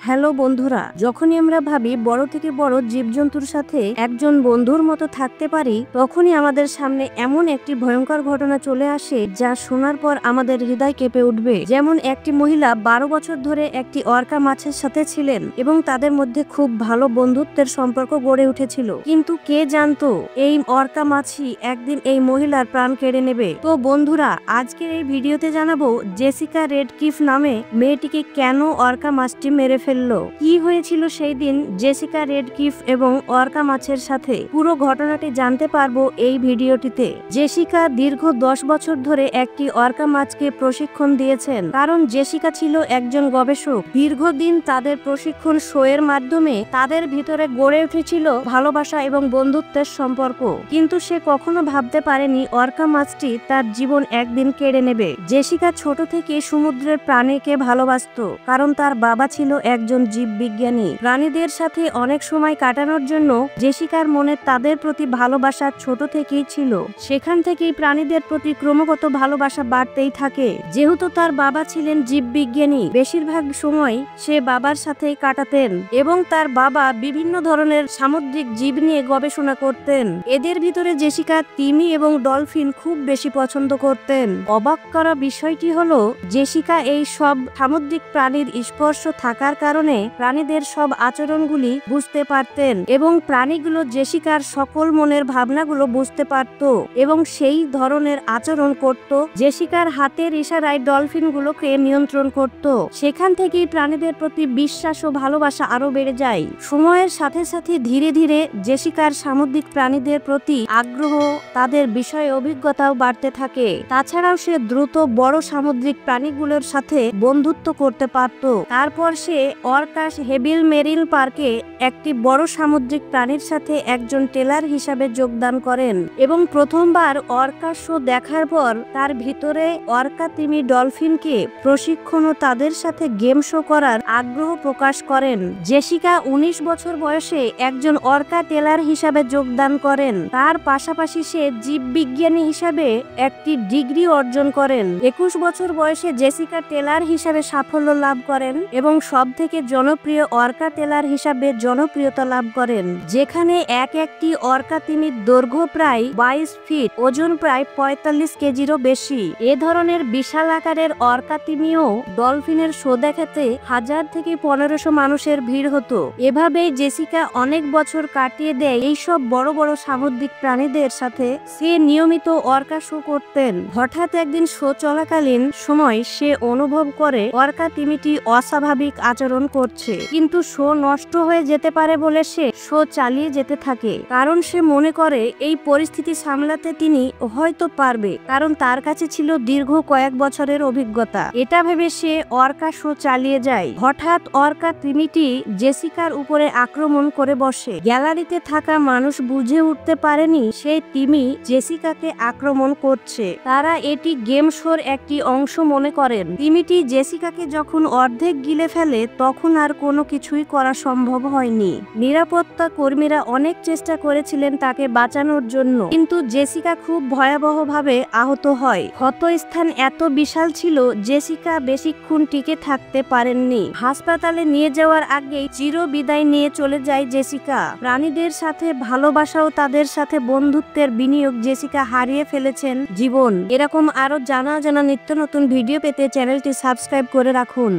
Hello বন্ধুরা, যখনই আমরা ভাবি বড় থেকে বড় জীবজন্তুর সাথে একজন বন্ধুর মতো থাকতে পারি, তখনই আমাদের সামনে এমন একটি ভয়ঙ্কর ঘটনা চলে আসে যা শোনার পর আমাদের হৃদয় কেঁপে উঠবে। যেমন একটি মহিলা 12 বছর ধরে একটি অর্কা মাছের সাথে ছিলেন এবং তাদের মধ্যে খুব ভালো বন্ধুত্বের সম্পর্ক গড়ে উঠেছিল। কিন্তু কে জানতো এই অর্কা মাছই একদিন এই মহিলার প্রাণ কেড়ে নেবে। তো বন্ধুরা, আজকের এই ভিডিওতে জানাবো জেসিকা রেডক্লিফ নামে মেয়েটিকে কেন অর্কা মাছটি মেরে ফেললো, কি হয়েছিল সেই দিন জেসিকা রেডক্লিফ এবং অর্কা মাছের সাথে। পুরো ঘটনাটি জানতে পারবো এই ভিডিওটিতে। জেসিকা দীর্ঘ 10 বছর ধরে একটি অর্কা মাছকে প্রশিক্ষণ দিয়েছেন, কারণ জেসিকা ছিল একজন গবেষক। দীর্ঘদিন তাদের প্রশিক্ষণ শো এর মাধ্যমে তাদের ভিতরে গড়ে উঠেছিল ভালোবাসা এবং বন্ধুত্বের সম্পর্ক। কিন্তু সে কখনো ভাবতে পারেনি অর্কা মাছটি তার জীবন একদিন কেড়ে নেবে। জেসিকা ছোট থেকে সমুদ্রের প্রাণীকে ভালোবাসতো, কারণ তার বাবা ছিল একজন জীববিজ্ঞানী। প্রাণীদের সাথে অনেক সময় কাটানোর জন্য জেসিকার মনে তাদের প্রতি ভালোবাসা ছোট থেকেই ছিল। সেখান থেকেই প্রাণীদের প্রতি ক্রমাগত ভালোবাসা বাড়তেই থাকে। যেহেতু তার বাবা ছিলেন জীববিজ্ঞানী, বেশিরভাগ সময় সে বাবার সাথেই কাটাতেন এবং তার বাবা বিভিন্ন ধরনের সামুদ্রিক জীব নিয়ে গবেষণা করতেন। এদের ভিতরে জেসিকা তিমি এবং ডলফিন খুব বেশি পছন্দ করতেন। অবাক করা বিষয়টি হলো, জেসিকা এই সব সামুদ্রিক প্রাণীর স্পর্শ থাকার কারণে প্রাণীদের সব আচরণগুলি বুঝতে পারতেন এবং প্রাণীগুলো জেসিকার সকল মনের ভাবনাগুলো বুঝতে পারত এবং সেই ধরনের আচরণ করত। জেসিকার হাতের ইশারায় ডলফিনগুলোকে নিয়ন্ত্রণ করত। সেখান থেকেই প্রাণীদের প্রতি বিশ্বাস ও ভালোবাসা আরো বেড়ে যায়। সময়ের সাথে সাথে ধীরে ধীরে জেসিকার সামুদ্রিক প্রাণীদের প্রতি আগ্রহ, তাদের বিষয়ে অভিজ্ঞতাও বাড়তে থাকে। তাছাড়াও সে দ্রুত বড় সামুদ্রিক প্রাণীগুলোর সাথে বন্ধুত্ব করতে পারত। তারপর সে অর্কাশ হেবিল মেরিন পার্কে একটি বড় সামুদ্রিক প্রাণীর সাথে একজন টেলার হিসাবে যোগদান করেন এবং প্রথমবার অর্কা শো দেখার পর তার ভিতরে অর্কা তিমি ডলফিনকে প্রশিক্ষণ ও তাদের সাথে গেম শো করার আগ্রহ প্রকাশ করেন। জেসিকা 19 বছর বয়সে একজন অর্কা টেলার হিসাবে যোগদান করেন। তার পাশাপাশি সে জীববিজ্ঞানী হিসাবে একটি ডিগ্রি অর্জন করেন। 21 বছর বয়সে জেসিকা টেলার হিসাবে সাফল্য লাভ করেন এবং সবথেকে জনপ্রিয় অর্কা টেলার হিসাবে জনপ্রিয়তা লাভ করেন, যেখানে একটি অর্কা তিমির দৈর্ঘ্য প্রায় 22 ফিট, ওজন প্রায় 45 কেজিরও বেশি। এ ধরনের বিশাল আকারের অর্কা তিমি ও ডলফিনের শো দেখাতে 1000 থেকে 1500 মানুষের ভিড় হতো। এভাবেই জেসিকা অনেক বছর কাটিয়ে দেয় এইসব বড় বড় সামুদ্রিক প্রাণীদের সাথে। সে নিয়মিত অর্কা শো করতেন। হঠাৎ একদিন শো চলাকালীন সময় সে অনুভব করে অর্কা তিমিটি অস্বাভাবিক আচরণ করছে, কিন্তু শো নষ্ট হয়ে যেতে পারে বলে সে শো চালিয়ে যেতে থাকে। কারণ সে মনে করে এই পরিস্থিতি সামলাতে তিনি হয়তো পারবে, কারণ তার কাছে ছিল দীর্ঘ কয়েক বছরের অভিজ্ঞতা। এটা ভেবে সে অর্কা শো চালিয়ে যায়। হঠাৎ অর্কা তিমিটি জেসিকার উপরে আক্রমণ করে বসে। গ্যালারিতে থাকা মানুষ বুঝে উঠতে পারেনি সেই তিমি জেসিকাকে আক্রমণ করছে। তারা এটি গেম শোর একটি অংশ মনে করেন। তিমিটি জেসিকাকে যখন অর্ধেক গিলে ফেলে তখন আর কোনো কিছুই করা সম্ভব হয়নি। নিরাপত্তা কর্মীরা অনেক চেষ্টা করেছিলেন তাকে বাঁচানোর জন্য, কিন্তু জেসিকা খুব ভয়াবহভাবে আহত হয়। ক্ষতস্থান এত বিশাল ছিল জেসিকা বেশিক্ষণ টিকে থাকতে পারেননি। হাসপাতালে নিয়ে যাওয়ার আগেই চির বিদায় নিয়ে চলে যায় জেসিকা। প্রাণীদের সাথে ভালোবাসা ও তাদের সাথে বন্ধুত্বের বিনিয়োগ জেসিকা হারিয়ে ফেলেছেন জীবন। এরকম আরো জানা নিত্য নতুন ভিডিও পেতে চ্যানেলটি সাবস্ক্রাইব করে রাখুন।